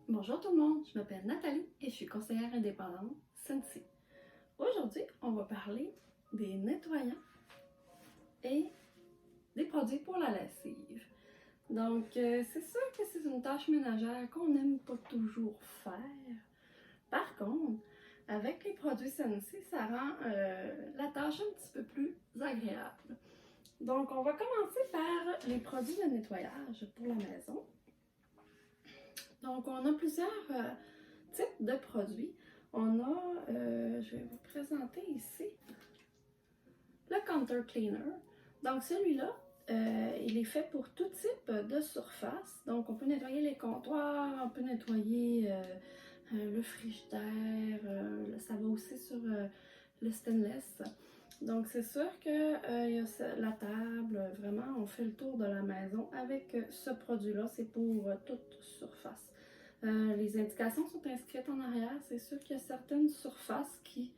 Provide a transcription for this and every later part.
Bonjour tout le monde, je m'appelle Nathalie et je suis conseillère indépendante Scentsy. Aujourd'hui, on va parler des nettoyants et des produits pour la lessive. Donc, c'est sûr que c'est une tâche ménagère qu'on n'aime pas toujours faire. Par contre, avec les produits Scentsy, ça rend la tâche un petit peu plus agréable. Donc, on va commencer par les produits de nettoyage pour la maison. Donc, on a plusieurs types de produits. On a, je vais vous présenter ici, le Counter Cleaner. Donc, celui-là, il est fait pour tout type de surface. Donc, on peut nettoyer les comptoirs, on peut nettoyer le frigidaire, ça va aussi sur le stainless. Donc, c'est sûr que y a la table, vraiment, on fait le tour de la maison avec ce produit-là. C'est pour toute surface. Les indications sont inscrites en arrière. C'est sûr qu'il y a certaines surfaces qui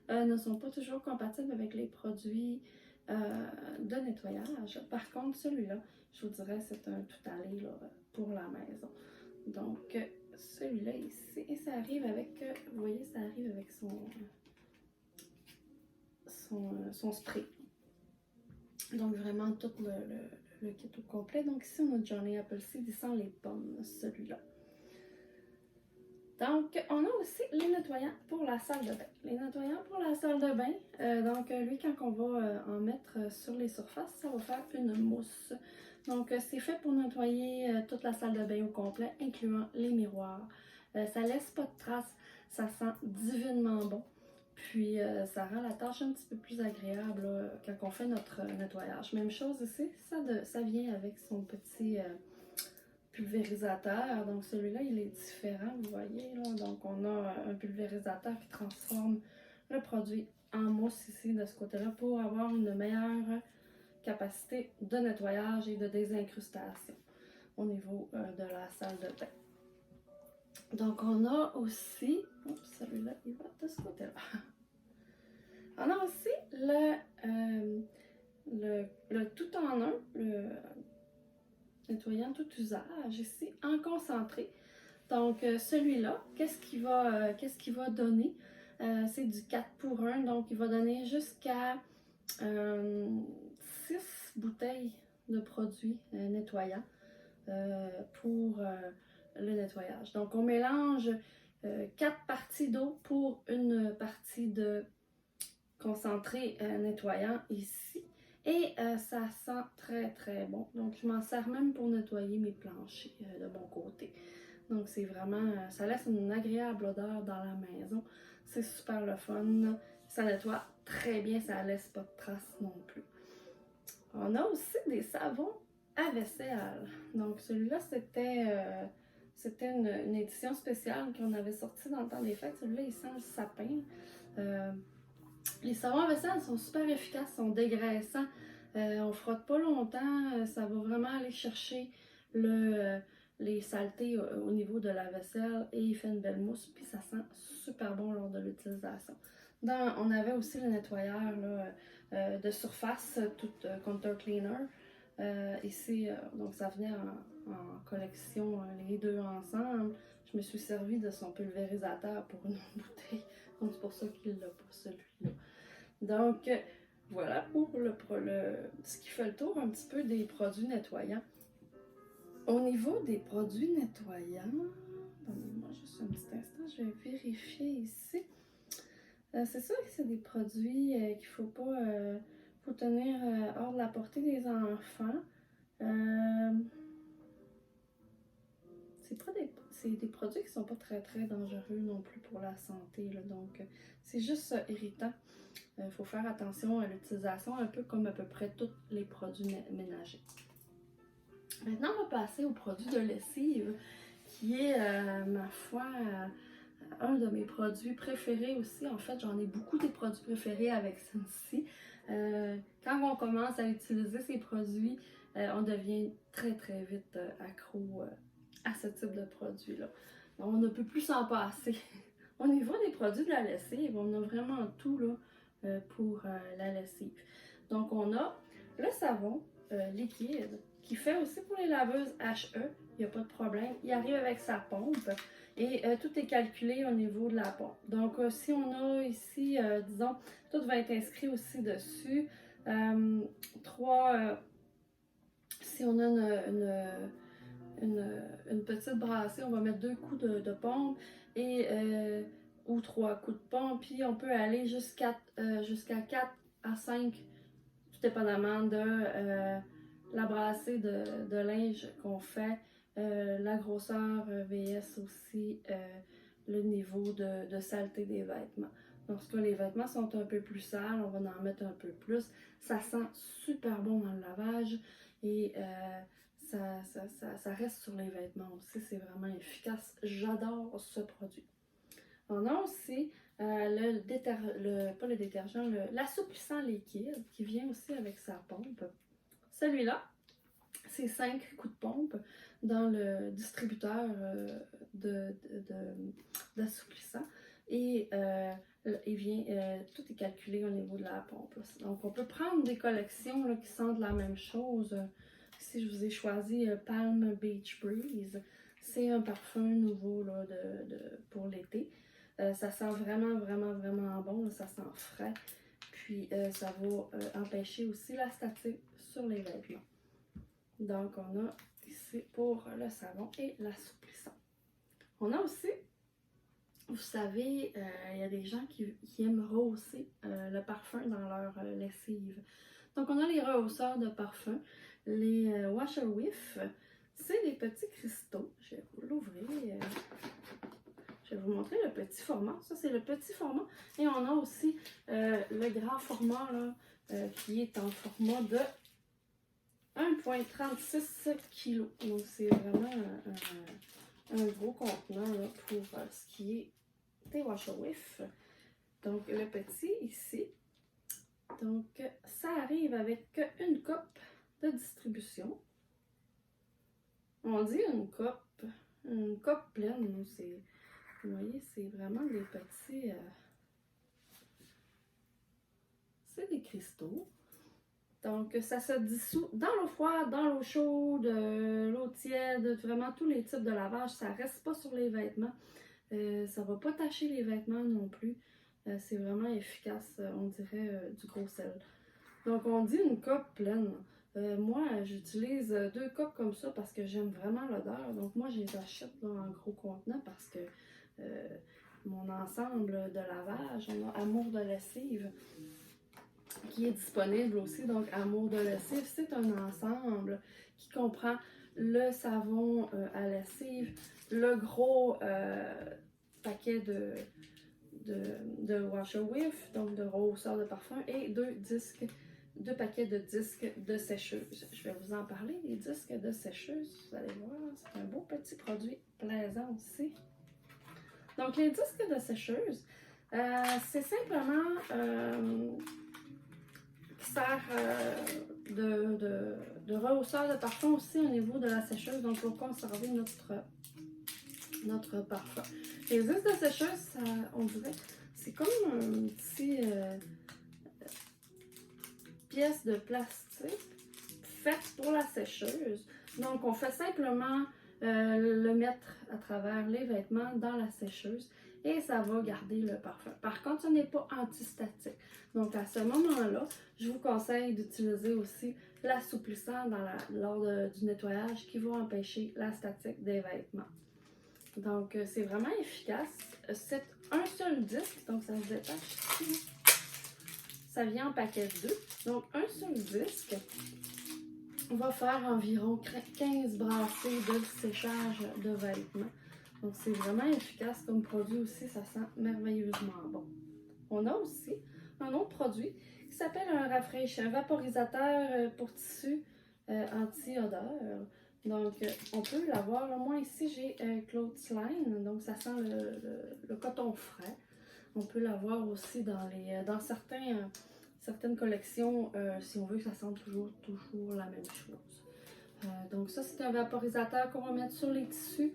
ne sont pas toujours compatibles avec les produits de nettoyage. Par contre, celui-là, je vous dirais, c'est un tout-aller pour la maison. Donc, celui-là ici, et ça arrive avec, vous voyez, ça arrive avec son spray. Donc, vraiment tout le kit au complet. Donc, ici, on a Johnny Appleseed, il sent les pommes, celui-là. Donc, on a aussi les nettoyants pour la salle de bain. Les nettoyants pour la salle de bain, donc lui, quand on va en mettre sur les surfaces, ça va faire une mousse. Donc, c'est fait pour nettoyer toute la salle de bain au complet, incluant les miroirs. Ça laisse pas de traces, ça sent divinement bon. Puis, ça rend la tâche un petit peu plus agréable là, quand on fait notre nettoyage. Même chose ici, ça vient avec son petit pulvérisateur. Donc celui-là, il est différent, vous voyez. Là. Donc on a un pulvérisateur qui transforme le produit en mousse ici de ce côté-là pour avoir une meilleure capacité de nettoyage et de désincrustation au niveau de la salle de bain. Donc on a aussi, celui-là, il va de ce côté-là. On a aussi le tout en un, le nettoyant tout usage ici en concentré. Donc celui-là, qu'est-ce qu'il va donner? C'est du 4 pour 1, donc il va donner jusqu'à 6 bouteilles de produits nettoyants pour le nettoyage. Donc on mélange 4 parties d'eau pour une partie de concentré nettoyant ici. Et ça sent très très bon. Donc je m'en sers même pour nettoyer mes planchers de mon côté. Donc c'est vraiment, ça laisse une agréable odeur dans la maison. C'est super le fun. Ça nettoie très bien, ça laisse pas de traces non plus. On a aussi des savons à vaisselle. Donc celui-là, c'était une édition spéciale qu'on avait sortie dans le temps des fêtes. Celui-là, il sent le sapin. Les savons à vaisselle sont super efficaces, sont dégraissants. On frotte pas longtemps, ça va vraiment aller chercher les saletés au niveau de la vaisselle et il fait une belle mousse, puis ça sent super bon lors de l'utilisation. On avait aussi le nettoyeur là, de surface, tout Counter Cleaner. Ici, donc ça venait en collection, les deux ensemble. Je me suis servi de son pulvérisateur pour une bouteille, donc c'est pour ça qu'il l'a pas celui-là. Donc, voilà pour ce qui fait le tour un petit peu des produits nettoyants. Au niveau des produits nettoyants, donnez-moi juste un petit instant, je vais vérifier ici. C'est sûr que c'est des produits qu'il ne faut pas faut tenir hors de la portée des enfants. C'est des produits qui ne sont pas très très dangereux non plus pour la santé. Là, donc, c'est juste irritant. Il faut faire attention à l'utilisation, un peu comme à peu près tous les produits ménagers. Maintenant, on va passer aux produits de lessive, qui est, ma foi, un de mes produits préférés aussi. En fait, j'en ai beaucoup des produits préférés avec Scentsy. Quand on commence à utiliser ces produits, on devient très très vite accro à ce type de produit-là. On ne peut plus s'en passer. Au niveau des produits de la lessive, on a vraiment tout là, pour la lessive. Donc, on a le savon liquide qui fait aussi pour les laveuses HE. il n'y a pas de problème. Il arrive avec sa pompe et tout est calculé au niveau de la pompe. Donc, si on a ici, disons, tout va être inscrit aussi dessus. Si on a une petite brassée, on va mettre 2 coups de pompe et ou 3 coups de pompe, puis on peut aller jusqu'à 4 à 5, tout dépendamment de la brassée de linge qu'on fait, la grosseur vs aussi le niveau de saleté des vêtements. Lorsque les vêtements sont un peu plus sales, on va en mettre un peu plus. Ça sent super bon dans le lavage et ça reste sur les vêtements aussi. C'est vraiment efficace. J'adore ce produit. On a aussi pas le détergent, l'assouplissant liquide qui vient aussi avec sa pompe. Celui-là, c'est 5 coups de pompe dans le distributeur d'assouplissant. Et il vient, tout est calculé au niveau de la pompe. Donc, on peut prendre des collections là, qui sentent la même chose. Ici, je vous ai choisi Palm Beach Breeze. C'est un parfum nouveau là, pour l'été. Ça sent vraiment, vraiment, vraiment bon. Là, ça sent frais. Puis, ça va empêcher aussi la statique sur les vêtements. Donc, on a ici pour le savon et l'assouplissant. On a aussi, vous savez, il y a des gens qui aiment rehausser le parfum dans leur lessive. Donc, on a les rehausseurs de parfum, les Washer Whiff. C'est des petits cristaux. Je vais vous l'ouvrir. Je vais vous montrer le petit format. Ça, c'est le petit format. Et on a aussi le grand format là, qui est en format de 1,36 kg. Donc, c'est vraiment un gros contenant là, pour ce qui est des Washer Whiff. Donc, le petit ici. Donc, ça arrive avec une coupe de distribution. On dit une coupe pleine. Vous voyez, c'est vraiment des petits... c'est des cristaux. Donc, ça se dissout dans l'eau froide, dans l'eau chaude, l'eau tiède, vraiment tous les types de lavage. Ça ne reste pas sur les vêtements. Ça ne va pas tacher les vêtements non plus. C'est vraiment efficace, on dirait du gros sel. Donc, on dit une coupe pleine. Moi, j'utilise 2 copes comme ça parce que j'aime vraiment l'odeur. Donc, moi, je les achète là, en gros contenant parce que mon ensemble de lavage, on a Amour de lessive qui est disponible aussi. Donc, Amour de lessive, c'est un ensemble qui comprend le savon à lessive, le gros paquet de Washer Whiff, donc de rehausseur de parfum, et 2 paquets de disques de sécheuse. Je vais vous en parler, les disques de sécheuse. Vous allez voir, c'est un beau petit produit plaisant aussi. Donc, les disques de sécheuse, c'est simplement qui sert de rehausseur de parfum aussi au niveau de la sécheuse, donc pour conserver notre parfum. Les disques de sécheuse, ça, on dirait, c'est comme un petit pièce de plastique faite pour la sécheuse. Donc, on fait simplement le mettre à travers les vêtements dans la sécheuse et ça va garder le parfum. Par contre, ce n'est pas antistatique. Donc, à ce moment-là, je vous conseille d'utiliser aussi l'assouplissant lors du nettoyage qui va empêcher la statique des vêtements. Donc, c'est vraiment efficace. C'est un seul disque, donc ça se détache ici. Ça vient en paquet de 2. Donc, un seul disque va faire environ 15 brassées de séchage de vêtements. Donc, c'est vraiment efficace comme produit aussi. Ça sent merveilleusement bon. On a aussi un autre produit qui s'appelle un vaporisateur pour tissu anti-odeur. Donc, on peut l'avoir. Moi, ici, j'ai Clothesline. Donc, ça sent le coton frais. On peut l'avoir aussi dans certaines collections, si on veut que ça sente toujours la même chose. Donc, ça, c'est un vaporisateur qu'on va mettre sur les tissus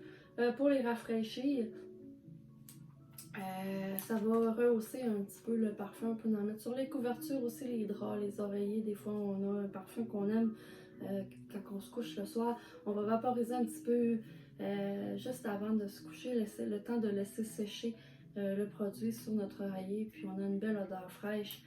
pour les rafraîchir. Ça va rehausser un petit peu le parfum. On peut en mettre sur les couvertures aussi, les draps, les oreillers. Des fois, on a un parfum qu'on aime quand on se couche le soir. On va vaporiser un petit peu juste avant de se coucher, laisser le temps de laisser sécher le produit sur notre oreiller, puis on a une belle odeur fraîche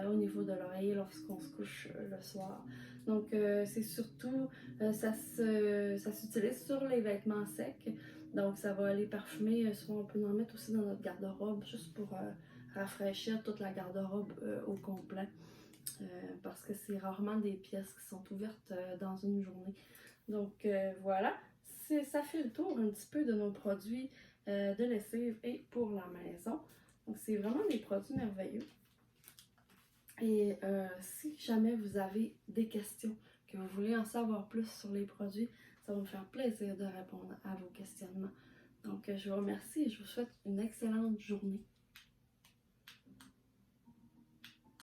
au niveau de l'oreiller lorsqu'on se couche le soir. Donc c'est surtout, ça s'utilise sur les vêtements secs, donc ça va aller parfumer, soit on peut en mettre aussi dans notre garde-robe, juste pour rafraîchir toute la garde-robe au complet. Parce que c'est rarement des pièces qui sont ouvertes dans une journée. Donc voilà, ça fait le tour un petit peu de nos produits de lessive et pour la maison. Donc c'est vraiment des produits merveilleux. Et si jamais vous avez des questions, que vous voulez en savoir plus sur les produits, ça va me faire plaisir de répondre à vos questionnements. Donc je vous remercie et je vous souhaite une excellente journée.